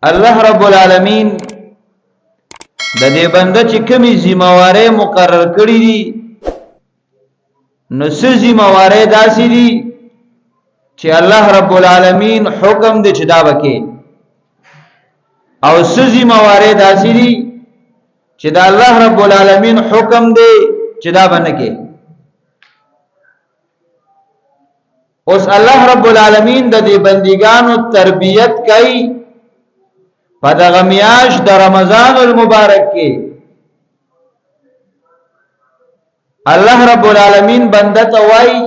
الله رب العالمین د دې بنده چې کومي ذمہواری مقرر کړی دي نو څه ذمہواری داسې دي چې الله رب العالمین حکم دی چې دا وکړي او څه ذمہواری داسې دي چې دا الله رب العالمین حکم دی چې دا بنکې. اوس الله رب العالمین د دې بندګانو تربیت کوي په دغه میاشت د رمضان المبارک کې. الله رب العالمین بنده ته وایي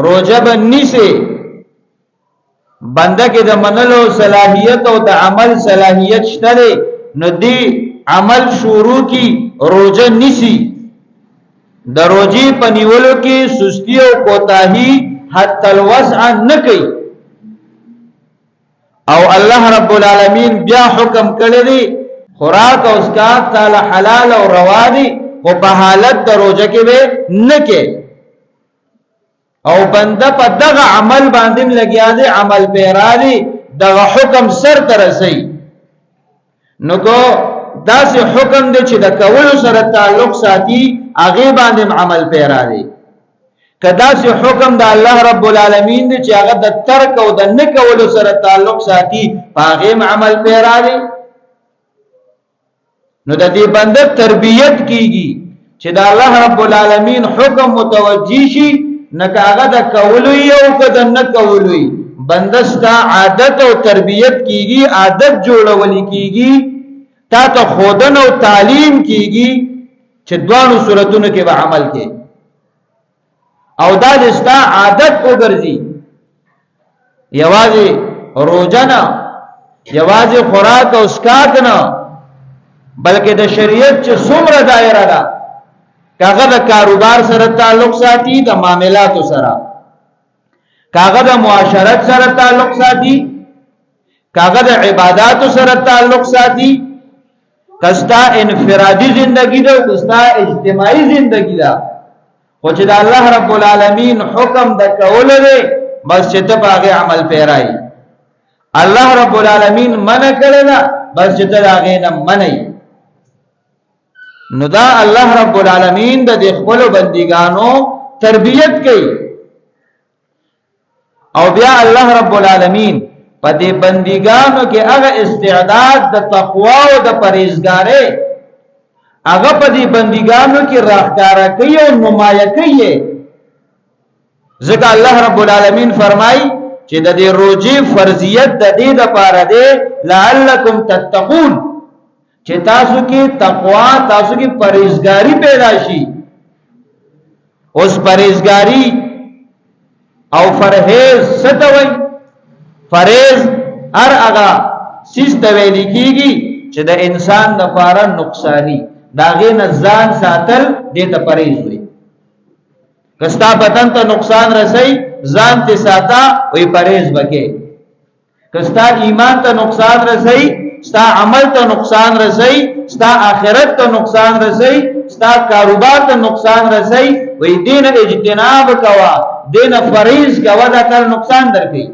روزه به نیسه، بنده کې د منلو صلاحیت او د عمل صلاحیت شته دی نو دی عمل شروع کی روزه نیسی. د روزي په نیولو کې سستی او کوتاهی حتی الوسع نه کوي او الله رب العالمین بیا حکم کړی دی خوراک او اسکات تعالی حلال او روا دي او په حالت د روزه کې به نه کې او بنده په دغه عمل باندې لګیا دی، عمل پیرا دی، دغه حکم سر ته رسي نو کو داسې حکم دی چې د کولو سره تعلق ساتي هغه باندې عمل پیرا دی. کدا سي حکم د الله رب العالمین دی چې هغه د ترک او د نه کولو سره تعلق ساتي هغه عمل پیرا دی نو د دې بنده تربیت کیږي چې د الله رب العالمین حکم متوجی شي نه هغه د کولو یو کده نه کولو بنده ستا عادت او تربیت کیږي، عادت جوړول کیږي، تا ته خودن او تعلیم کیږي چې دوانو صورتونو کې به عمل کې او دا دستا عادت وګرځي. یوازې روزه نه، یوازې خوراک او اسکات نه، بلکې د شریعت چې څومره دایره ده کاغه د کاروبار سره تعلق ساتي، د معاملاتو سره، کاغه د معاشرت سره تعلق ساتي، کاغه د عبادتو سره تعلق ساتي، کستا انفرادی زندگی ده او کستا اجتماعی زندگی ده خو چې د الله رب العالمین حکم د کول دی بس چې ته هغه عمل پیرای. الله رب العالمین منع کړی دا بس چې ته هغه نه منئ. نو دا الله رب العالمین د خپل بندګانو تربیت کوي او بیا الله رب العالمین په دې بندګانو کې هغه استعداد د تقوا او د پرهیزګارۍ هغه په دې بندګانو کې راښکارا کوي او نمایه کوي. ځکه الله رب العالمین فرمایي چې د دې روزي فرضیت د دې لپاره دی لعلکم تتقون چې تاسو کې تقوا، تاسو کې پرهیزګاری پیدا شي. اوس پرهیزګاری او فرهیز ستوي، فریض هر هغه سیسته ویل کیږي چې د انسان لپاره نقصانی داغه نه ځان ساتل دې ته پرهیز وي. کستا بدن ته نقصان رسي ځان ته ساته وي پرهیز وکي. کستا ایمان ته نقصان رسي، ستا عمل ته نقصان رسي، ستا آخرت ته نقصان رسي، ستا کاروبار ته نقصان رسي وي دین اجتناب کوا، دین پرهیز کوا دا کار نقصان درکې.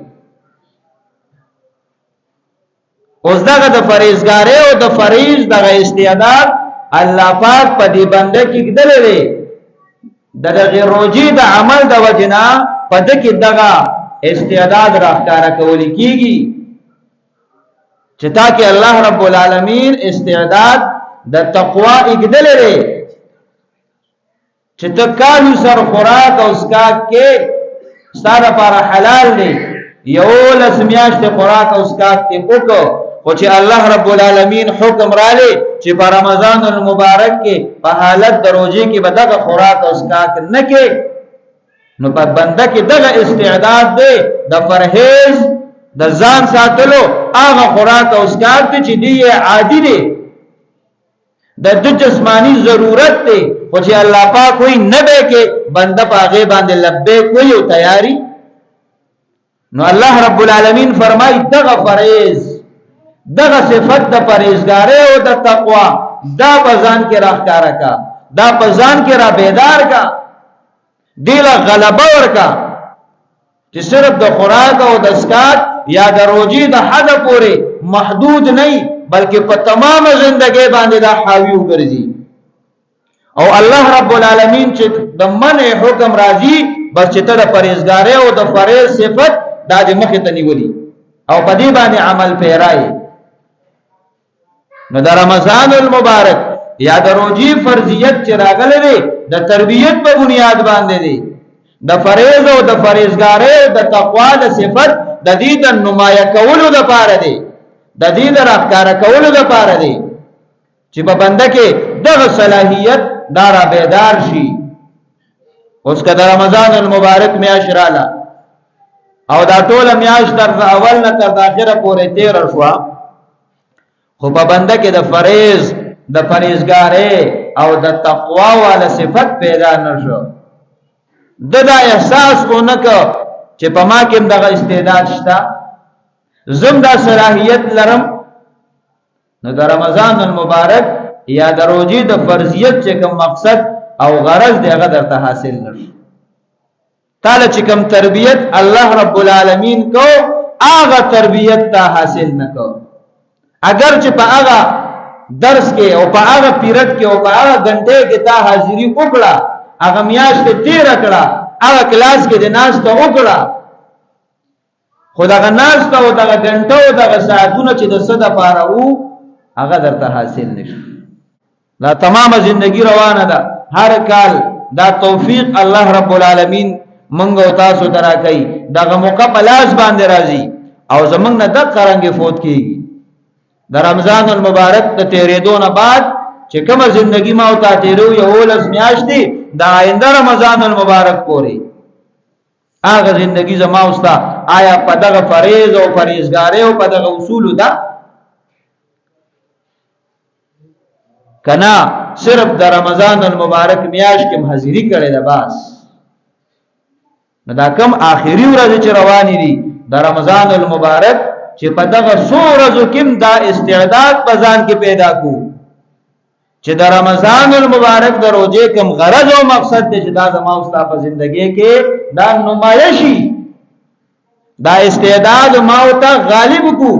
اوس دغه د پرهیزګاری او د فریض دغه استعداد الله پاک په دې بنده کې کړلې دغه روزي د عمل د وجنا په دې کې دغه استعداد راښکارا کول کیږي چې تاکي الله رب العالمین استعداد د تقوا کړلې چې تکالو سر خوراک او اسکاک کې ستاره پر حلال دی یو لسمیاشت خوراک او اسکاک کې وکړو او چې الله رب العالمین حکم را لې چې په رمضان المبارک کې په حالت د روزي کې به دغه خوراک او اسکاک نه کې نو په بنده کې دغه استعداد دی د پرهیز د ځان ساتلو هغه خوراک او اسکاک چې دی عادي دی د جسمانی ضرورت دی او چې الله پاک کوئی نه به کې بنده په هغه باندې لبیک کوي او تیاری. نو الله رب العالمین فرمایي دغه فریض دغه صفت د پرهیزګاری او د تقوا دا بزان کې راښکارا کا، دا بزان کې را بیدار کا، دیلا غلبه ورکا چې صرف د خوراک او د اسکات یا د روزي د حد پورې محدود نه بلکې په تمام ژوندۍ باندې دا حاوی وګرځي او الله رب العالمین چې د منع حکم راځي بس چې ته د پرهیزګاری او د فریض صفت دا د مخې ته نیولي او په دې باندې عمل پیرای نو د رمضان المبارک یا د روزي فرضیت چې راغلي دی د تربیت په بنیاد باندې دی د فریض او د فریضګاری او د تقوا د صفت د دې د نمایه کولو لپاره دی د دې د راښکاره کولو لپاره دی چې په بنده کې دغه صلاحیت دارا بیدار شي اوس که د رمضان المبارک میاشت رااله او دا ټوله میاشت تر اول نه تر اخره پورې تیر شو خو په بنده کې د فریض د فریضګاری او د تقوا والا صفت پیدا نشو دا احساس اونکه چې په ما کې دغه استعداد شته زم دا صلاحیت لرم نو د رمضان المبارک یا د روزي د فرضیت چې کوم مقصد او غرض دی هغه درته حاصل نشي تعالی چې کوم تربیت الله رب العالمین کو هغه تربیت ته حاصل نکو اگر چې په هغه درس کې او په هغه پیریډ کې او په هغه غنټه کې تا حاضری وکړه هغه میاشت تیر کړه هغه کلاس کې د ناس ته وکړه خدای ناس ته او دغه غنټه او دغه ساعتونه چې د صدا پاره وو هغه درته حاصل نشي دا تمام زندگی روانه ده هر کال دا توفیق الله رب العالمین منګ او تاسو درا کوي دغه موقع پلاس باندې راځي او زمنګ نه د قرانګي فوت کیږي د رمضان المبارک ته تیرېدو نه بعد چې کومه زندگی ما او تا تیرو یو لس میاشتې د آینده رمضان المبارک پورې هغه زندگی زما اوستا آیا په دغه فریض او فریضګاری او په دغه اصول ده کنا صرف د رمضان المبارک میاش کې حاضری کړي ده بس نو دا کم آخري ورځ چې رواني دي د رمضان المبارک چې په دغه څو ورځو کې دا استعداد بزان کې پیدا کو چې د رمضان المبارک د روزې کوم غرض او مقصد دې چې دا زما اوستا په ژوندۍ کې دا نمایشي دا استعداد ما او ته غالب کو